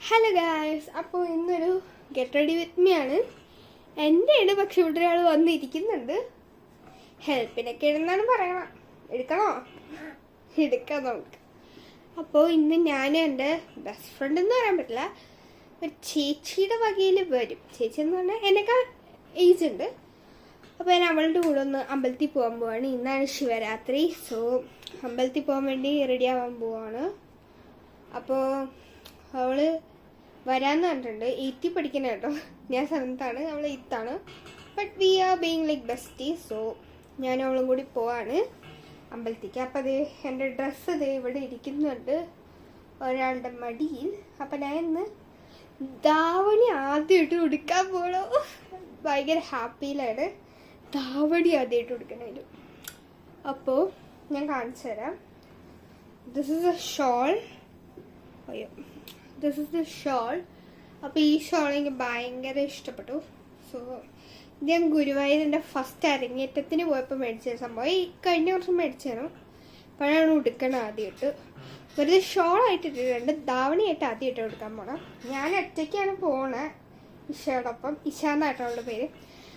Hello guys, അപ്പോൾ ഇന്നൊരു get ready with me ആണ്. എൻ്റെ പക്ഷെ ഇവിടെ ഒരാൾ വന്നിരിക്കുന്നുണ്ട്. ഹെൽപ്പിനൊക്കെ ഇടുന്നാണ് പറയണം. എടുക്കണോ? എടുക്കാം നമുക്ക്. അപ്പോൾ ഇന്ന് ഞാൻ എൻ്റെ ബെസ്റ്റ് ഫ്രണ്ട് എന്ന് പറയാൻ പറ്റില്ല, ഒരു ചേച്ചിയുടെ വകയിൽ വരും. ചേച്ചി എന്ന് പറഞ്ഞാൽ എന്നെക്കാൾ ഏജ് ഉണ്ട്. അപ്പോൾ ഞാൻ അവളുടെ കൂടെ ഒന്ന് അമ്പലത്തിൽ പോകാൻ പോവാണ്. ഇന്നാണ് ശിവരാത്രി. സോ അമ്പലത്തിൽ പോകാൻ വേണ്ടി റെഡി ആവാൻ പോവാണ്. അപ്പോൾ അവള് വരാന്ന് പറഞ്ഞിട്ടുണ്ട്. 8th പഠിക്കുന്ന കേട്ടോ. ഞാൻ 7th ആണ്, അവൾ 8th ആണ്. But we R being like bestie. So ഞാനും അവളും കൂടി പോവാണ് അമ്പലത്തേക്ക്. അപ്പം അത് എൻ്റെ ഡ്രസ്സ് ഇത് ഇവിടെ ഇരിക്കുന്നുണ്ട് ഒരാളുടെ മടിയിൽ. അപ്പം ഞാൻ ഇന്ന് ധാവണി ആദ്യമായിട്ട് ഉടുക്കാൻ പോകണോ. ഭയങ്കര ഹാപ്പിയിലാണ്. ധാവണി ആദ്യമായിട്ട് ഉടുക്കണേലും. അപ്പോൾ ഞാൻ കാണിച്ചു തരാം. This is A shawl. അയ്യോ, ദിസ് ഇസ് ദ ഷോൾ. അപ്പോൾ ഈ ഷോൾ എനിക്ക് ഭയങ്കര ഇഷ്ടപ്പെട്ടു. സോ ഇത് ഞാൻ ഗുരുവായൂരിൻ്റെ ഫസ്റ്റ് അരങ്ങേറ്റത്തിന് പോയപ്പോൾ മേടിച്ച സംഭവം. ഈ കഴിഞ്ഞ വർഷം മേടിച്ചാണ്. അപ്പോഴാണ് ഉടുക്കണം ആദ്യമായിട്ട്. വെറുതെ ഷോളായിട്ട് ഇട്ടിട്ടുണ്ട്. ധാവണിയായിട്ട് ആദ്യമായിട്ട് ഉടുക്കാൻ പോകണം. ഞാൻ ഒറ്റയ്ക്കാണ് പോണത് ഇഷയോടൊപ്പം. ഇഷ എന്നാട്ടോ അവളുടെ പേര്.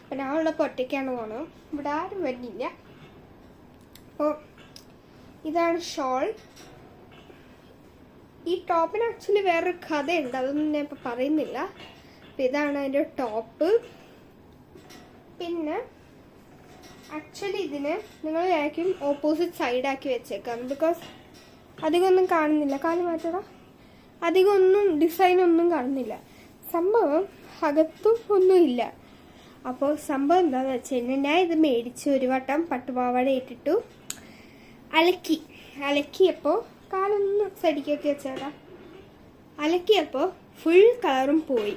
അപ്പം ഞാൻ ഉള്ളപ്പോൾ ഒറ്റയ്ക്കാണ് പോകണം. ഇവിടെ ആരും വരുന്നില്ല. അപ്പോൾ ഇതാണ് ഷോൾ. ഈ ടോപ്പിന് ആക്ച്വലി വേറൊരു കഥയുണ്ട്, അതൊന്നും ഞാൻ ഇപ്പം പറയുന്നില്ല. അപ്പം ഇതാണ് അതിൻ്റെ ടോപ്പ്. പിന്നെ ആക്ച്വലി ഇതിന് നിങ്ങൾ ആയിരിക്കും ഓപ്പോസിറ്റ് സൈഡാക്കി വെച്ചേക്കാം. ബിക്കോസ് അധികമൊന്നും കാണുന്നില്ല. കാല് മാറ്റടാ. അധികമൊന്നും ഡിസൈനൊന്നും കാണുന്നില്ല. സംഭവം അകത്തും ഒന്നുമില്ല. അപ്പോൾ സംഭവം എന്താണെന്ന് വെച്ച് കഴിഞ്ഞാൽ ഞാൻ ഇത് മേടിച്ച് ഒരു വട്ടം പട്ടുപാവാട ഇട്ടിട്ടു അലക്കിയപ്പോൾ കാലൊന്ന് സൈഡിക്കൊക്കെ വെച്ചാടാ. അലക്കിയപ്പോൾ ഫുൾ കളറും പോയി.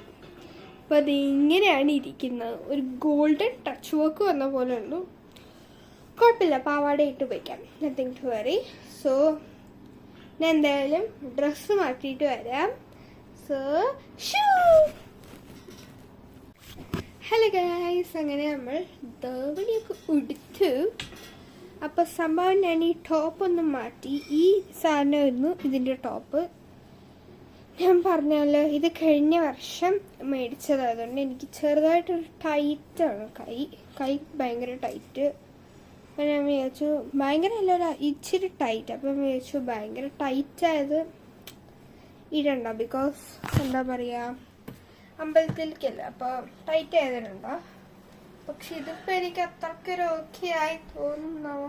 അപ്പോൾ അത് ഇങ്ങനെയാണ് ഇരിക്കുന്നത്. ഒരു ഗോൾഡൻ ടച്ച് വർക്ക് വന്ന പോലെ ഉണ്ട്. കുഴപ്പമില്ല, പാവാട ഇട്ട് വയ്ക്കാം. Nothing to worry. സോ ഞാൻ എന്തായാലും ഡ്രസ്സ് മാറ്റിയിട്ട് വരാം. സോ ഹലോ ഗൈസ്, അങ്ങനെ നമ്മൾ ധാവണിയൊക്കെ ഉടുത്തു. അപ്പോൾ സംഭവം ഞാൻ ഈ ടോപ്പ് ഒന്ന് മാറ്റി. ഈ സാധനമായിരുന്നു ഇതിൻ്റെ ടോപ്പ്. ഞാൻ പറഞ്ഞല്ലോ, ഇത് കഴിഞ്ഞ വർഷം മേടിച്ചതായതുകൊണ്ട് എനിക്ക് ചെറുതായിട്ടൊരു ടൈറ്റാണ് കൈ ഭയങ്കര ടൈറ്റ്. അപ്പം ഞാൻ വിചാരിച്ചു ഭയങ്കര അല്ല, ഇച്ചിരി ടൈറ്റ്. അപ്പം ഞാൻ വിചാരിച്ചു ഭയങ്കര ടൈറ്റായത് ഇടണ്ട. ബിക്കോസ് എന്താ പറയുക, അമ്പലത്തിലേക്കല്ല. അപ്പോൾ ടൈറ്റ് ആയതിനുണ്ടോ. പക്ഷെ ഇതിപ്പോൾ എനിക്ക് അത്രക്കൊരു ഓക്കെ ആയി തോന്നുന്നവ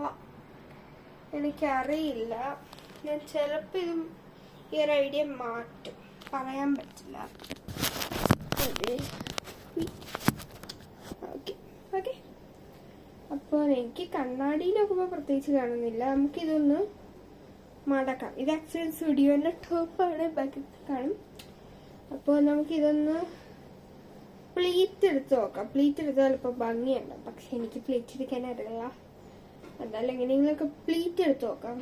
എനിക്കറിയില്ല. ഞാൻ ചിലപ്പോൾ ഇതും ഈ ഒരു ഐഡിയ മാറ്റും, പറയാൻ പറ്റില്ല. Okay okay. അപ്പോൾ എനിക്ക് കണ്ണാടിയിൽ നോക്കുമ്പോൾ പ്രത്യേകിച്ച് കാണുന്നില്ല. നമുക്കിതൊന്ന് മടക്കാം. ഇത് ആക്ച്വലി സ്റ്റുഡിയോൻ്റെ ടോപ്പാണ്, ബാക്കി കാണും. അപ്പോൾ നമുക്കിതൊന്ന് പ്ലീറ്റ് എടുത്ത് നോക്കാം. പ്ലീറ്റ് എടുത്താൽ ഇപ്പോൾ ഭംഗിയുണ്ട്. പക്ഷെ എനിക്ക് പ്ലീറ്റ് എടുക്കാൻ അറിയില്ല. എന്തായാലും എങ്ങനെയെങ്കിലുമൊക്കെ പ്ലീറ്റ് എടുത്ത് നോക്കാം.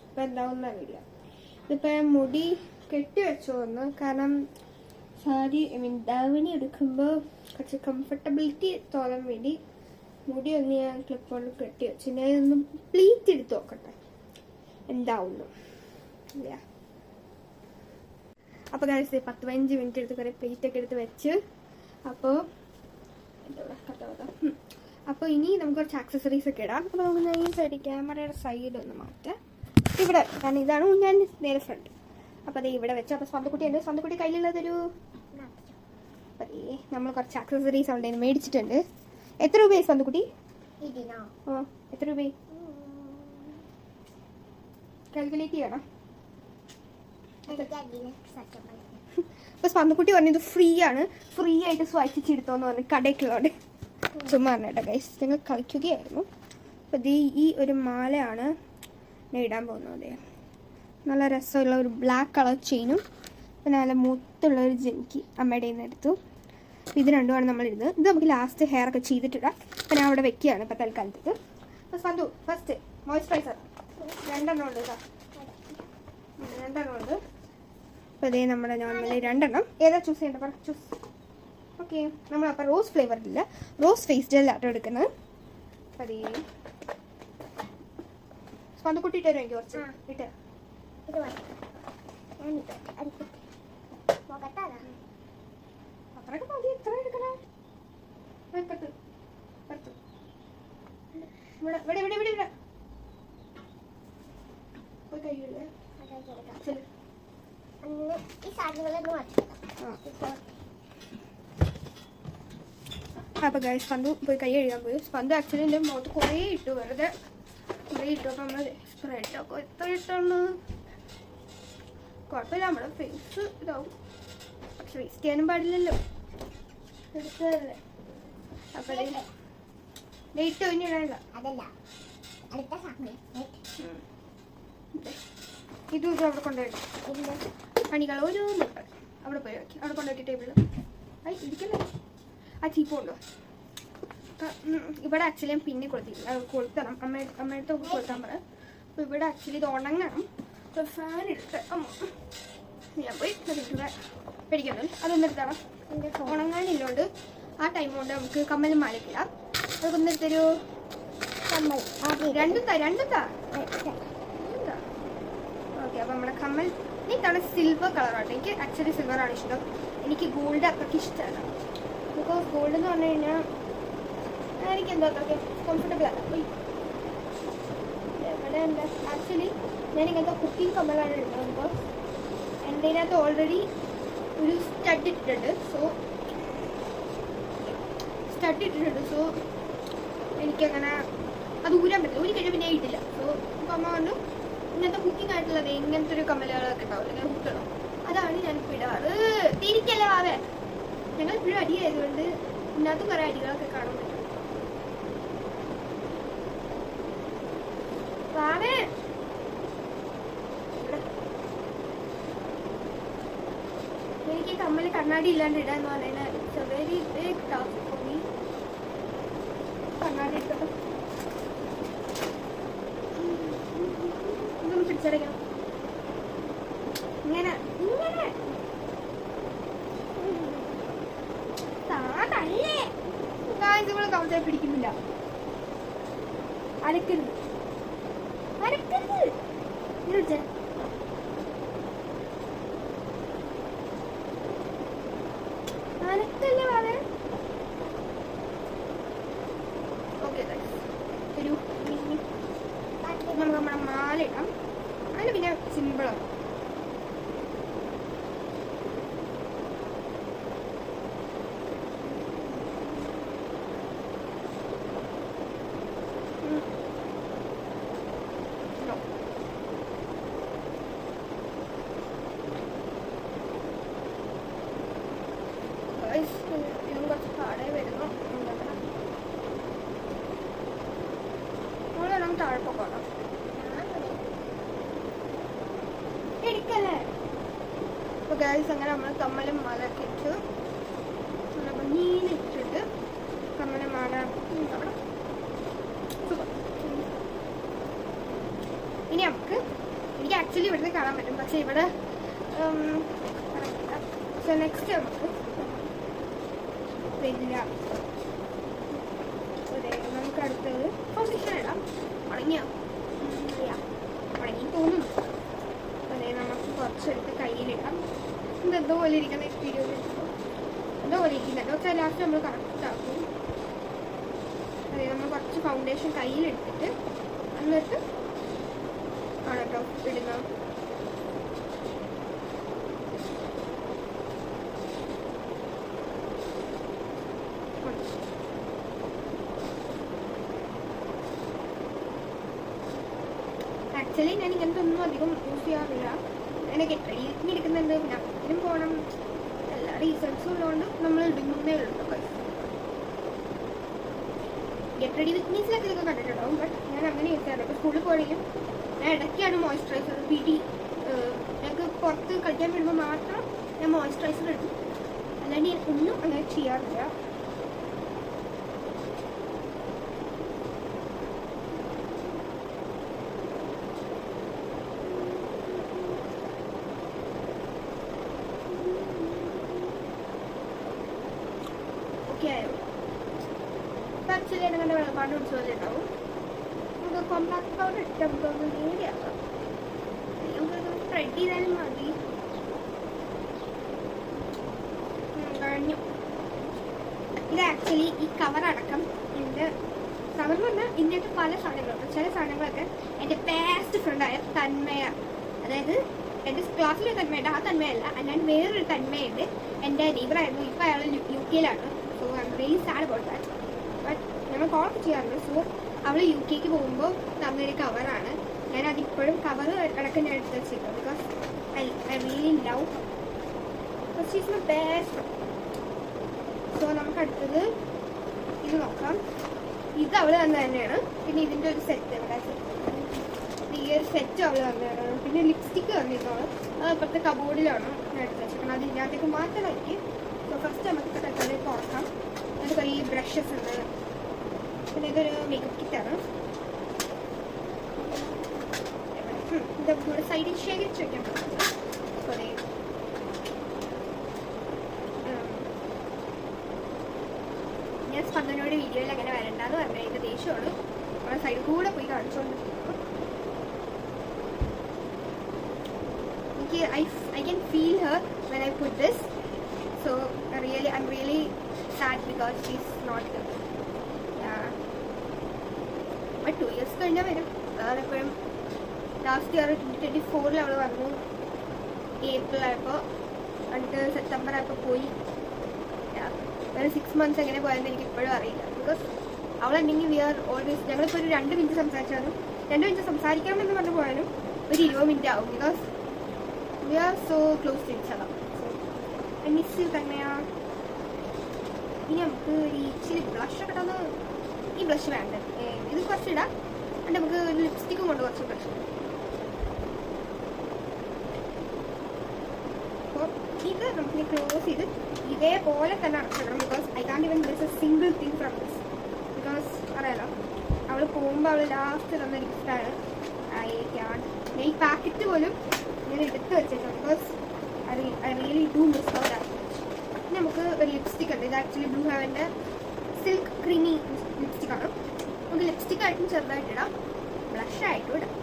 ഇപ്പം എന്താവുമെന്ന് അറിയില്ല. ഇതിപ്പോൾ ഞാൻ മുടി കെട്ടി വെച്ചു വന്നു. കാരണം സാരി ധാവണി എടുക്കുമ്പോൾ കുറച്ച് കംഫർട്ടബിലിറ്റി തോന്നാൻ വേണ്ടി മുടി ഒന്ന് ഞാൻ ക്ലിപ്പ് കൊണ്ട് കെട്ടി വെച്ചു. ഞാൻ ഒന്ന് പ്ലീറ്റ് എടുത്ത് നോക്കട്ടെ എന്താവുന്നു. ഇല്ല. അപ്പോൾ കഴിച്ച് 10-15 മിനിറ്റ് എടുത്ത് കുറേ പ്ലീറ്റൊക്കെ എടുത്ത് വെച്ച്. അപ്പോൾ ഇനി നമുക്ക് കുറച്ച് ആക്സസറീസ് ഒക്കെ ഇടാം. അപ്പോൾ നമുക്ക് ഈ സൈഡ് ക്യാമറയുടെ സൈഡൊന്ന് മാറ്റാം. ഇവിടെ, കാരണം ഇതാണ് ഞാൻ നേരെ ഫ്രണ്ട്. അപ്പോൾ അത് ഇവിടെ വെച്ചു. അപ്പോൾ സ്വന്തക്കുട്ടിയുണ്ട്. സ്വന്തക്കുട്ടി കയ്യിലുള്ളതൊരു നമ്മൾ കുറച്ച് ആക്സസറീസ് ഉണ്ടായിരുന്നു, മേടിച്ചിട്ടുണ്ട്. എത്ര രൂപയായി സ്വന്തക്കുട്ടി? എത്ര രൂപയായി കാൽക്കുലേറ്റ് ചെയ്യണം. അപ്പോൾ സ്വന്തക്കുട്ടി പറഞ്ഞത് ഫ്രീ ആണ്, ഫ്രീ ആയിട്ട് സ്വൈച്ചിച്ചെടുത്തോന്ന് പറഞ്ഞു കടയ്ക്കുള്ളതുകൊണ്ട്. ചുമ്മാ കേട്ടോ ഗൈസ്, ഞങ്ങൾ കളിക്കുകയായിരുന്നു. അപ്പോൾ ഇത് ഈ ഒരു മാലയാണ് ഞാൻ ഇടാൻ പോകുന്നത്. നല്ല രസമുള്ള ഒരു ബ്ലാക്ക് കളർ ചെയിനും പിന്നെ നല്ല മുത്തുള്ള ഒരു ജിമിക്കി അമ്മയുടെ നിന്ന് എടുത്തു. ഇത് രണ്ടുമാണ് നമ്മളിരുന്നത്. ഇത് നമുക്ക് ലാസ്റ്റ് ഹെയർ ഒക്കെ ചെയ്തിട്ടിടാം. അപ്പോൾ ഞാൻ അവിടെ വെക്കുകയാണ് ഇപ്പോൾ തൽക്കാലത്തേക്ക്. അപ്പോൾ സ്വന്തു ഫസ്റ്റ് മോയ്സ്ചറൈസർ 2 ഉണ്ട് കേട്ടോ. 2 ഉണ്ട്. അപ്പോൾ ഇതേ നമ്മുടെ നോർമലി 2. ഏതാ ചൂസ് ചെയ്യേണ്ടത്? പറ, ചൂസ്. ഓക്കെ, നമ്മളപ്പോൾ റോസ് ഫ്ലേവറില്ല, റോസ് ഫേസ് ജെൽ ആട്ടോ എടുക്കുന്നത്. അപ്പോൾ അതേ സ്വന്തക്കുട്ടി ഇട്ടുതരും. എനിക്ക് കുറച്ച് ഇട്ട് ഇവിടെ ഇവിടെ ഇവിടെ ഇവിടെ ഇവിടെ പോയി കഴിയൂലേ ഈ സാധനങ്ങളൊന്നും മാറ്റി. അപ്പോൾ ഗൈസ് സ്പന്ദു പോയി കൈ കഴുകാൻ പോയി. സ്പന്ദു ആക്ച്വലി എൻ്റെ മുഖത്ത് കുറേ ഇട്ടു, വെറുതെ കുറേ ഇട്ടു. അപ്പോൾ നമ്മൾ സ്പ്രെഡൊക്കെ എത്ര ഇട്ടാണ് കുഴപ്പമില്ല, നമ്മുടെ ഫേസ് ഇതാവും, പക്ഷെ വേസ്റ്റ് ചെയ്യാനും പാടില്ലല്ലോ, എടുത്തതല്ലേ. അപ്പോൾ ലേറ്റ് ഇനി ഇടാനില്ല. അതല്ല അടുത്ത സാധനം ഇതും ഇത് അവിടെ കൊണ്ടുപോയിട്ട് പണികൾ ഒരു അവിടെ പോയി വയ്ക്കും. അവിടെ കൊണ്ടുപോയിട്ട് ടേബിളിൽ ഇരിക്കല്ലേ ആ ചീപ്പ് കൊണ്ടോ. ഇവിടെ ആക്ച്വലി ഞാൻ പിന്നെ കൊളുത്തണം, അമ്മയുടെ കൊളുത്താൻ പറയാം. അപ്പോൾ ഇവിടെ ആക്ച്വലി ഇത് ഉണങ്ങണം. അപ്പോൾ ഫാൻ എടുത്ത് ഞാൻ പോയി പേടിക്കണം, അതൊന്നും എടുത്തണം. ഉണങ്ങാനില്ലോണ്ട് ആ ടൈം കൊണ്ട് നമുക്ക് കമ്മലും മാലക്കില്ല. അതൊക്കെ ഒന്നെടുത്തൊരു കമ്മൽ രണ്ടും താ ഓക്കെ. അപ്പോൾ നമ്മുടെ കമ്മൽ ഇതാണ് സിൽവർ കളറാണ്. എനിക്ക് ആക്ച്വലി സിൽവറാണ് ഇഷ്ടം, എനിക്ക് ഗോൾഡ് അത്രയ്ക്ക് ഇഷ്ടമല്ല. ബിക്കോസ് ഗോൾഡ് എന്ന് പറഞ്ഞു കഴിഞ്ഞാൽ എനിക്ക് എന്തോ അത്രയ്ക്ക് കംഫർട്ടബിൾ അല്ല. ഇവിടെ എന്താ ആക്ച്വലി ഞാൻ ഇങ്ങനത്തെ കുക്കിംഗ് കമ്മലാണ് ഇടുന്നത്. ബിക്കോസ് എൻ്റെ ഇതിനകത്ത് ഓൾറെഡി ഒരു സ്റ്റഡ് ഇട്ടിട്ടുണ്ട്. സോ എനിക്കങ്ങനെ അത് ഊരാൻ പറ്റില്ല, ഊരി കഴിഞ്ഞാൽ പിന്നെ ഇട്ടില്ല. സോ ഇപ്പം അമ്മ പറഞ്ഞു ഇങ്ങനത്തെ കുക്കിംഗ് ആയിട്ടുള്ളത് ഇങ്ങനത്തെ ഒരു കമ്മലുകളൊക്കെ ഉണ്ടാവില്ല, ഇങ്ങനെ കുട്ടണം, അതാണ് ഞാൻ ഇടാറ്. തിരിക്കല്ലേ വാവേ, ഞങ്ങൾ ഇപ്പോഴും അടിയായതുകൊണ്ട് ഇതിനകത്ത് കുറേ അടികളൊക്കെ കാണാൻ പറ്റും. വാവേ എനിക്ക് കമ്മല് കണ്ണാടി ഇല്ലാണ്ട് ഇടാന്ന് പറയുന്നത് it's a very big task for me. കണ്ണാടി ഇട്ടപ്പോൾ ഇതൊന്ന് പിടിച്ചടയ്ക്കണം, ഇങ്ങനെ ഇങ്ങനെ താഴെ കാഴ്ചകൾ കവച്ചാൽ പിടിക്കുന്നില്ല. അരക്കരുത് അരക്കരുത് ഇങ്ങനെ അനക്കല്ലേ വാവേ. ഓക്കെ ഒരു നമുക്ക് നമ്മുടെ മാല ഇടാം. അതിന് പിന്നെ സിമ്പിളാണ്. കുറച്ച് പാടെ വരുന്നു. നമ്മളെല്ലാം താഴെ പോകണം, എടുക്കല്ലേ. അപ്പോൾ ഗൈസ് അങ്ങനെ നമ്മൾ കമ്മലും മാലൊക്കെ ഇട്ട് നല്ല ഭംഗിയിലിട്ടിട്ട് കമ്മലും മാല സൂപ്പർ. ഇനി എനിക്ക് ആക്ച്വലി ഇവിടുന്ന് കാണാൻ പറ്റും, പക്ഷെ ഇവിടെ നെക്സ്റ്റ് നമുക്ക് പിന്നെ നമുക്ക് അടുത്തത് പൊസിഷൻ ഇടാം. ഉണങ്ങിയോ? ഉണങ്ങി തോന്നുന്നു. അതെ, നമുക്ക് കുറച്ചെടുത്ത് കയ്യിലിടാം. എന്തോ പോലെ ഇരിക്കുന്ന എക്സ്പീരിയൻസ് എന്തോ പോലെ ഇരിക്കുന്നുണ്ട്. പക്ഷേ ലാസ്റ്റ് നമ്മൾ കറക്റ്റ് ആക്കും. അതെ, നമ്മൾ കുറച്ച് ഫൗണ്ടേഷൻ കയ്യിലെടുത്തിട്ട് എന്നിട്ട് ആണ് കേട്ടോ ഇടുന്നത്. ആക്ച്വലി ഞാൻ ഇങ്ങനത്തെ ഒന്നും അധികം യൂസ് ചെയ്യാറില്ല. എനിക്ക് ട്രെയിനിങ് എടുക്കുന്നുണ്ട്, പിന്നെ അതിനും പോകണം, എല്ലാ റീസൺസും ഉള്ളതുകൊണ്ട് നമ്മൾ ഇടുന്നേ ഉള്ളൂ. ഗെറ്റ് റെഡി വിത്ത് മീസിലൊക്കെ ഇതൊക്കെ കണ്ടിട്ടുണ്ടാവും, ബട്ട് ഞാൻ അങ്ങനെ യൂസ് ചെയ്യാറില്ല. ഇപ്പോൾ സ്കൂളിൽ പോകണമെങ്കിലും ഞാൻ ഇടയ്ക്കാണ് മോയ്സ്ചറൈസർ ഞങ്ങൾക്ക് പുറത്ത് കളിക്കാൻ വരുമ്പോൾ മാത്രം ഞാൻ മോയ്സ്ചറൈസർ എടുക്കും, അല്ലാണ്ട് ഞാൻ ഒന്നും അങ്ങനെ ചെയ്യാറില്ല. ആക്ച്വലി അങ്ങനെ വെള്ളപ്പാട് പിടിച്ച പോലെ ഉണ്ടാവും. നമുക്ക് കോമ്പാക്ട് പൗഡർ ഇട്ട് നമുക്കൊന്ന് നേടിയാക്കാം. നമുക്കൊന്ന് സ്പ്രെഡ് ചെയ്താലും മതി. കഴിഞ്ഞു. ഇത് ആക്ച്വലി ഈ കവർ അടക്കം എൻ്റെ എന്ന് പറഞ്ഞാൽ ഇതിൻ്റെ പല സാധനങ്ങളുണ്ട്. ചില സാധനങ്ങളൊക്കെ എൻ്റെ ബെസ്റ്റ് ഫ്രണ്ടായ തന്മയ, അതായത് എൻ്റെ ക്ലാസ്സിലെ തന്മയുണ്ട്, ആ തന്മയല്ല, അല്ലാണ്ട് വേറൊരു തന്മയുണ്ട്, എൻ്റെ നെയ്ബറായിരുന്നു. ഇപ്പം അയാൾ UK-ലാണ്. So I'm really sad about that. But ഞങ്ങൾ കോളൊക്കെ ചെയ്യാറുണ്ട്. സോ അവൾ UK-ക്ക് പോകുമ്പോൾ തന്നൊരു കവറാണ്. ഞാൻ അതിപ്പോഴും കവർ അടക്കം ഞാൻ എടുത്ത് വെച്ചിട്ടുണ്ട്. Because I really love she is my best. So നമുക്ക് അടുത്തത് ഇത് നോക്കാം. ഇത് അവൾ തന്നെ തന്നെയാണ്. പിന്നെ ഇതിൻ്റെ ഒരു സെറ്റ്, ഈ ഒരു സെറ്റ് അവൾ തന്നെയാണ്. പിന്നെ ലിപ്സ്റ്റിക്ക് തന്നിരുന്നോള്, അത് ഇപ്പോഴത്തെ കബോർഡിലാണ് ഞാൻ എടുത്ത് വെച്ചിരിക്കുന്നത്. അത് ഇതിനകത്തേക്ക് മാറ്റമായിരിക്കും. സോ ഫസ്റ്റ് നമുക്ക് തക്കാളി തുറക്കാം. അതിൻ്റെ കുറേ ബ്രഷസ് ഉണ്ട്. പിന്നെ ഇതൊരു മേക്കപ്പ് കിറ്റാണ്. ഇത് നമ്മുടെ സൈഡിൽ ശേഖരിച്ച് വെക്കാൻ പറ്റുന്നത് കുറേ. ഞാൻ സ്പന്ദനോട് വീഡിയോയിൽ അങ്ങനെ വരണ്ടെന്ന് പറഞ്ഞാൽ അതിൻ്റെ ദേഷ്യമാണ്. നമ്മുടെ സൈഡിൽ കൂടെ പോയി കാണിച്ചുകൊണ്ടിരിക്കുന്നു. എനിക്ക് I can feel her when I put this. So I'm really sad because she's not here. Yeah. But 2 years കഴിഞ്ഞാൽ വരും. അതെപ്പോഴും ലാസ്റ്റ് ഇയർ 2024 അവൾ വന്നു. ഏപ്രിൽ ആയപ്പോൾ എന്നിട്ട് സെപ്റ്റംബർ ആയപ്പോൾ പോയി. ഒരു 6 months എങ്ങനെ പോയെന്ന് എനിക്ക് ഇപ്പോഴും അറിയില്ല. ബിക്കോസ് അവളുണ്ടെങ്കിൽ വി ആർ ഓൾവേസ്, ഞങ്ങളിപ്പോൾ ഒരു 2 minute സംസാരിച്ചാലും 2 minute സംസാരിക്കാമെന്ന് പറഞ്ഞു പോയാലും ഒരു 20 minute ആവും. Because we are so close to each other. So I miss you തന്നെയാ. ഇനി നമുക്ക് ഒരു ഇച്ചിരി ബ്ലഷ് ഒക്കെ ഇട്ടാന്ന്. ഈ ബ്ലഷ് വേണ്ട, ഇത് കുറച്ച് ഇടാം. എന്നിട്ട് നമുക്ക് ഒരു ലിപ്സ്റ്റിക്കും കൊണ്ട് കുറച്ച് ബ്ലഷ്. അപ്പോൾ ഇത് നമുക്ക് ക്ലോസ് ചെയ്ത് ഇതേപോലെ തന്നെ അടച്ചിടണം. Because I can't even miss a single thing from this. Because അറിയാലോ, അവൾ പോകുമ്പോൾ അവൾ ലാസ്റ്റ് തന്ന ഗിഫ്റ്റാണ്. ഞാൻ ഈ പാക്കറ്റ് പോലും ഞാൻ എടുത്ത് വെച്ചിട്ടുണ്ട്. Because I really do miss out that. പിന്നെ നമുക്ക് ഒരു ലിപ്സ്റ്റിക് ഉണ്ട്. ഇത് ആക്ച്വലി ബ്ലൂ ഹെവൻ്റെ സിൽക്ക് ക്രീമി ലിപ്സ്റ്റിക്കാണ്. നമുക്ക് ലിപ്സ്റ്റിക് ആയിട്ടും ചെറുതായിട്ടിടാം, ബ്ലഷ് ആയിട്ടും ഇടാം.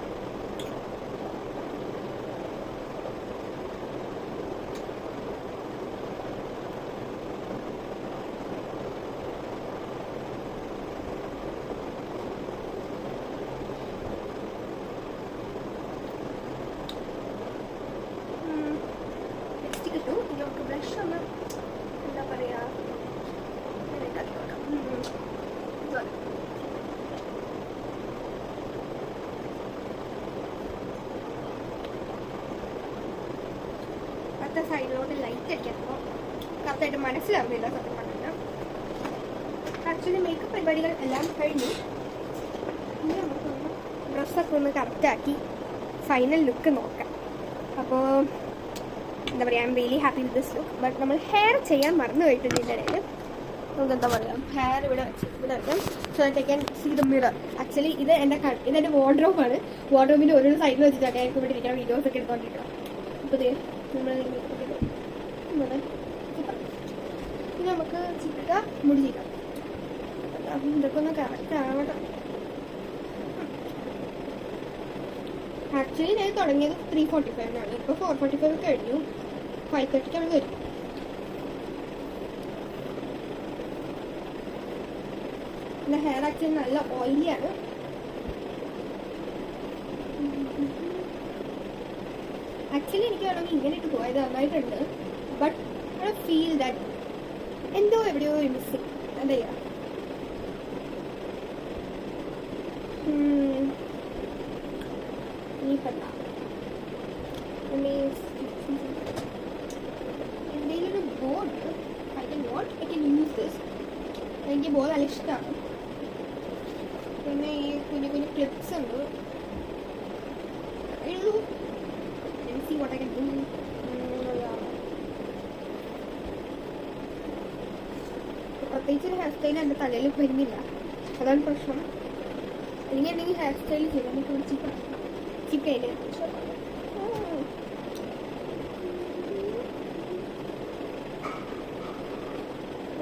നമുക്ക് ബ്ലഷ് ഒന്ന് എന്താ പറയുക, അടുത്ത സൈഡിലോട്ട് ലൈറ്റ് അടിക്കുമ്പോൾ കറക്റ്റായിട്ട് മനസ്സിലാവുന്നില്ല സത്യം പറഞ്ഞാൽ. ആക്ച്വലി മേക്കപ്പ് പരിപാടികൾ എല്ലാം കഴിഞ്ഞു. ഇനി നമുക്കൊന്ന് ഡ്രസ്സൊക്കെ ഒന്ന് കറക്റ്റാക്കി ഫൈനൽ ലുക്ക് നോക്കാം. അപ്പോൾ എന്താ പറയുക, I am really happy with this look. But നമ്മൾ ഹെയർ ചെയ്യാൻ മറന്നു പോയിട്ടുണ്ട്. ഇതിൻ്റെ ഇടയിൽ നമുക്ക് എന്താ പറയുക, ഹെയർ ഇവിടെ വെക്കാം. So that I can see the mirror. Actually ഇതെൻ്റെ വാർഡ്രോബാണ്. വാർഡ്രോബിൻ്റെ ഓരോ സൈഡിൽ വെച്ചിട്ടാണ് എനിക്ക് ഇവിടെ ഇരിക്കണം, വീഡിയോസ് ഒക്കെ എടുത്തോണ്ടിരിക്കണം. അപ്പോൾ ഇത് നമ്മൾ പിന്നെ നമുക്ക് മുടി ചെയ്യാം. ഇതൊക്കെ ഒന്ന് കറക്റ്റ് ആവട്ടെ. ആക്ച്വലി ഞാൻ തുടങ്ങിയത് 3:45 ഇപ്പോൾ 4:45 കഴിഞ്ഞു. 5:30 വരും. എൻ്റെ ഹെയർ ആക്ച്വലി നല്ല ഓയിലിയാണ്. ആക്ച്വലി എനിക്ക് വേണമെങ്കിൽ ഇങ്ങനെ ഇട്ട് പോയത് നന്നായിട്ടുണ്ട്. ബട്ട് ഐ ഫീൽ ദാറ്റ് എന്തോ എവിടെയോ ഒരു മിസ്സിങ്. എന്താ ചെയ്യുക, എന്തെങ്കിലും ഒരു board I can use this. എനിക്ക് ബോർഡ് നല്ല ഇഷ്ടമാണ്. പിന്നെ ഈ കുഞ്ഞു കുഞ്ഞു ക്ലിപ്സ് ഉണ്ട്. See what I can do. പ്രത്യേകിച്ച് ഒരു ഹെയർ സ്റ്റൈൽ എൻ്റെ തലയിൽ വരുന്നില്ല, അതാണ് പ്രശ്നം. ഇനി എന്തെങ്കിലും ഹെയർ സ്റ്റൈൽ ചെയ്യാൻ എനിക്ക് ചിക്കൻ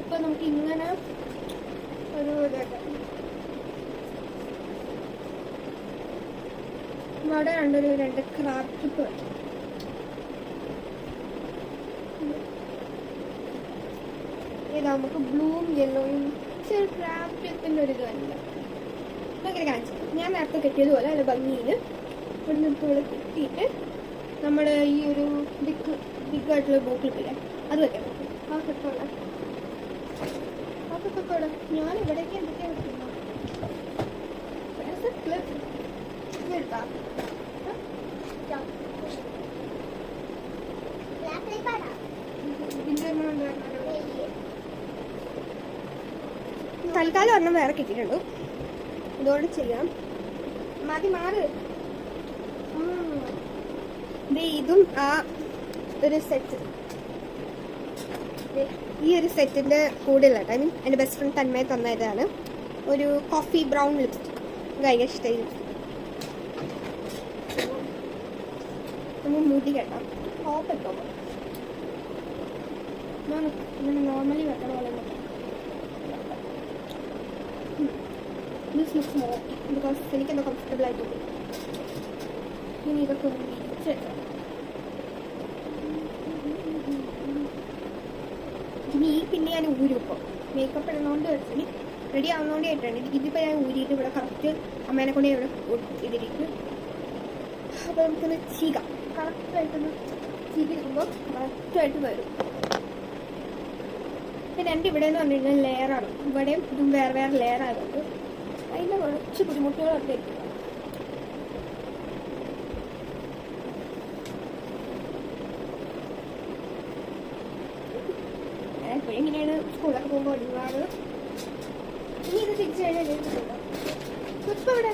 ഇപ്പൊ നമുക്ക് ഇങ്ങനെ ഒരു അവിടെ രണ്ട് ക്രാബ് ക്ലിപ്പ് വയ്ക്കും. ഏതാ നമുക്ക് ബ്ലൂവും യെല്ലോയും ചെറു ക്രാബ് ക്ലിപ്പിൻ്റെ ഒരു ഇതല്ല. ഭയങ്കര കാണിച്ചു ഞാൻ നേരത്തെ കെട്ടിയതുപോലെ നല്ല ഭംഗിയിൽ ഇവിടെ നിന്ന് ഇവിടെ കെട്ടിയിട്ട് നമ്മുടെ ഈ ഒരു ബിഗായിട്ടുള്ള ബോട്ടിലില്ലേ അത് വെക്കാൻ പറ്റും. ആ കെട്ടോടെ അതൊക്കെ കൂടെ ഞാൻ ഇവിടേക്ക് എന്തൊക്കെയാണ് വെക്കുന്നത് എടുക്കാം. തൽക്കാലം ഒരെണ്ണം വേറെ കിട്ടിയിട്ടുണ്ട്. ഇതോടെ ചെയ്യാം. മതി മാറ്. ഇതും ആ ഒരു സെറ്റ് ഈ ഒരു സെറ്റിന്റെ കൂടെ ഉള്ള ഐ മീൻ എൻ്റെ ബെസ്റ്റ് ഫ്രണ്ട് തന്മയെ തന്നതാണ് ഒരു കോഫി ബ്രൗൺ ലിപ്സ്റ്റിക്. ഭയങ്കര ഇഷ്ടമായി. നമ്മൾ മുടി കെട്ടാം. ടോപ്പ് ഇട്ടോ നോർമലി വെക്കണ പോലെ ദിസ് ലുക്സ് മോർ ബിക്കോസ് എനിക്കെന്തോ കംഫർട്ടബിൾ ആയിട്ട് തോന്നി. ഇനി ഇതൊക്കെ ഒന്ന് വിരിച്ചെടുക്കാം. ഇനി ഈ പിന്നെ ഞാൻ ഊരും ഇപ്പോൾ മേക്കപ്പ് ഇടുന്നതുകൊണ്ട് വെച്ചാൽ റെഡി ആവുന്നതുകൊണ്ട് ആയിട്ടാണ്. ഇതിപ്പോൾ ഞാൻ ഊരിയിട്ട് ഇവിടെ കറക്റ്റ് അമ്മേനെ കൊണ്ട് ഇവിടെ ഇതിരിക്കും. അപ്പോൾ നമുക്കൊന്ന് ചീകാം. കറക്റ്റായിട്ടൊന്ന് ചീകിരിക്കുമ്പോൾ കറക്റ്റായിട്ട് വരും. പിന്നെ എൻ്റെ ഇവിടെ എന്ന് പറഞ്ഞു കഴിഞ്ഞാൽ ലെയറാണ്. ഇവിടെയും ഇതും വേറെ വേറെ ലെയർ ആയതുകൊണ്ട് അതിൻ്റെ കുറച്ച് ബുദ്ധിമുട്ടുകളൊക്കെ ആയിരിക്കും. എപ്പോഴും ഇങ്ങനെയാണ് സ്കൂളിലൊക്കെ പോകുമ്പോൾ ഒരുപാട്. ഇനി ഇത് തിരിച്ചു കഴിഞ്ഞാൽ ഇപ്പം ഇവിടെ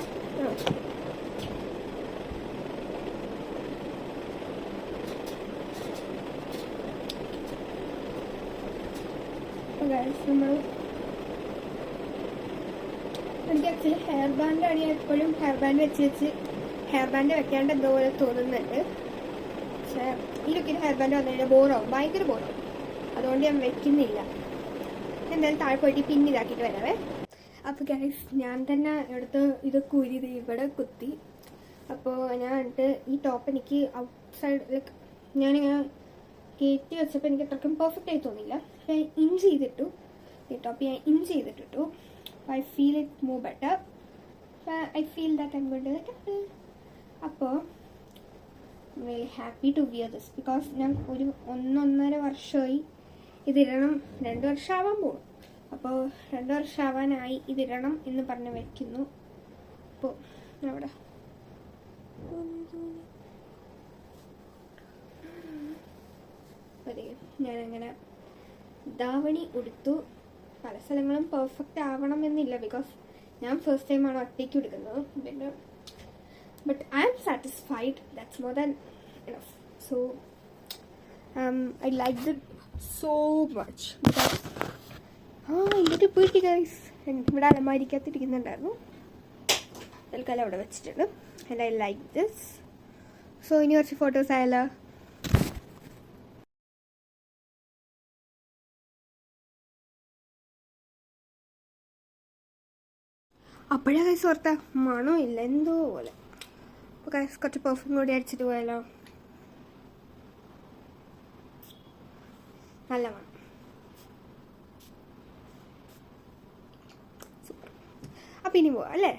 നമ്മൾ എനിക്ക് ആക്ച്വലി ഹെയർ ബാൻഡാണ്. ഞാൻ എപ്പോഴും ഹെയർ ബാൻഡ് വെച്ച് ഹെയർ ബാൻഡ് വെക്കാണ്ട് എന്തോ പോലെ തോന്നുന്നുണ്ട്. പക്ഷേ ഈ ലുക്കിന് ഹെയർ ബാൻഡ് വന്നു കഴിഞ്ഞാൽ ബോറാവും, ഭയങ്കര ബോറാവും. അതുകൊണ്ട് ഞാൻ വെക്കുന്നില്ല. എന്തായാലും താഴെ പോയിട്ട് പിന്നെ ഇതാക്കിയിട്ട് വരാവേ. അപ്പോൾ ഗൈസ് ഞാൻ തന്നെ എടുത്ത് ഇതൊക്കെ ഊരി ഇവിടെ കുത്തി. അപ്പോൾ ഞാൻ എന്നിട്ട് ഈ ടോപ്പ് എനിക്ക് ഔട്ട്സൈഡ് ലൈക്ക് ഞാനിങ്ങനെ കയറ്റി വെച്ചപ്പോൾ എനിക്ക് അത്രയ്ക്കും പെർഫെക്റ്റ് ആയി തോന്നിയില്ല. ഞാൻ ഇൻ ചെയ്തിട്ടു. ഈ ടോപ്പ് ഞാൻ ഇൻ ചെയ്തിട്ടിട്ടു. I feel it move better. I feel that I'm going to do it. അപ്പോൾ really happy to wear this because ഞാൻ ഒരു 1.5 വർഷമായി ഇതിടണം. 2 വർഷം ആവാൻ പോകും. അപ്പോൾ 2 വർഷം ആവാനായി ഇതിടണം എന്ന് പറഞ്ഞ് വയ്ക്കുന്നു. അപ്പോൾ അവിടെ ഞാനങ്ങനെ ധാവണി ഉടുത്തു. പല സ്ഥലങ്ങളും പെർഫെക്റ്റ് ആവണം എന്നില്ല ബിക്കോസ് ഞാൻ ഫസ്റ്റ് ടൈമാണ് ഒറ്റയ്ക്ക് എടുക്കുന്നത്. പിന്നെ but I am satisfied. That's more than enough. So I like it so much because ഇതൊക്കെ പോയിട്ട് ഗൈസ് ഇവിടെ അലമാരിക്കകത്തിരിക്കുന്നുണ്ടായിരുന്നു. തൽക്കാലം അവിടെ വെച്ചിട്ടുണ്ട്. And I like this. So ഇനി കുറച്ച് ഫോട്ടോസ് ആയാലോ? അപ്പോഴേ കൈസ് ഓർത്താ മണോ ഇല്ല എന്തോ പോലെ. അപ്പോൾ കൈസ് കുറച്ച് പെർഫ്യൂം കൂടി അടിച്ചിട്ട് പോയാലോ? നല്ല മണം. സൂപ്പർ. അപ്പം ഇനി പോവാം അല്ലേ?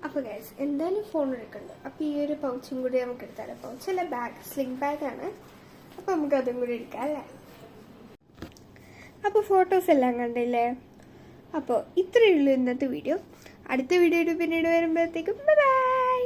അപ്പോൾ ഗൈസ് എന്തായാലും ഫോൺ എടുക്കണ്ട. അപ്പോൾ ഈ ഒരു പൗച്ചും കൂടി നമുക്ക് എടുത്താലോ? പൗച്ചല്ല, ബാഗ്, സ്ലിംഗ് ബാഗാണ്. അപ്പോൾ നമുക്ക് അതും കൂടി എടുക്കാം അല്ലേ? അപ്പോൾ ഫോട്ടോസ് എല്ലാം കണ്ടില്ലേ? അപ്പോൾ ഇത്രയേ ഉള്ളൂ ഇന്നത്തെ വീഡിയോ. അടുത്ത വീഡിയോ പിന്നീട് വരുമ്പോഴത്തേക്കും ബൈ.